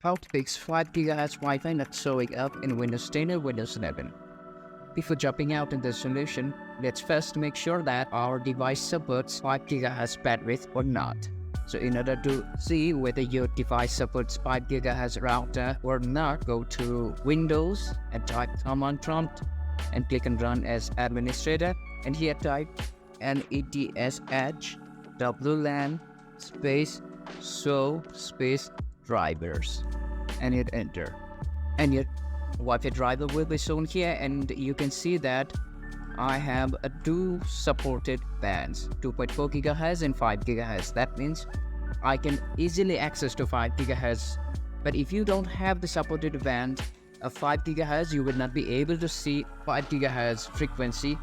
How to fix 5 GHz Wi-Fi not showing up in Windows 10 or Windows 11. Before jumping out into the solution, let's first make sure that our device supports 5 GHz bandwidth or not. So in order to see whether your device supports 5 GHz router or not, go to Windows and type command prompt and click on Run as administrator, and here type NETSH WLAN space show space drivers and hit enter, and your Wi-Fi driver will be shown here, and you can see that I have two supported bands, 2.4 GHz and 5 GHz. That means I can easily access to 5 GHz, but if you don't have the supported band of 5 GHz, you will not be able to see 5 GHz frequency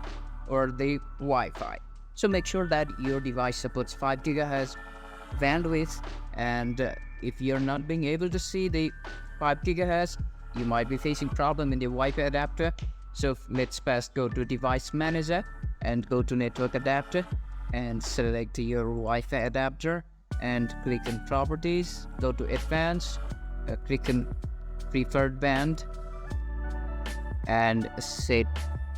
or the Wi-Fi. So make sure that your device supports 5 GHz bandwidth, and if you're not being able to see the 5 GHz, you might be facing problem in the Wi-Fi adapter. So let's first go to device manager and go to network adapter and select your Wi-Fi adapter and click on properties, go to advanced, click on preferred band and set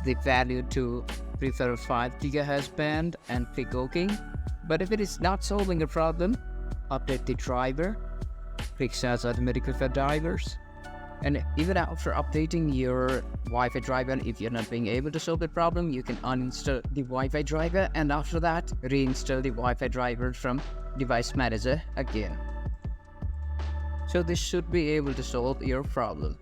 the value to prefer 5 GHz band and click OK. But if it is not solving a problem, update the driver, click Search automatically for drivers, and even after updating your Wi-Fi driver, if you're not being able to solve the problem, you can uninstall the Wi-Fi driver, and after that reinstall the Wi-Fi driver from device manager again. So this should be able to solve your problem.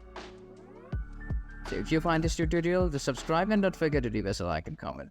So if you find this tutorial, just subscribe and don't forget to leave us a like and comment.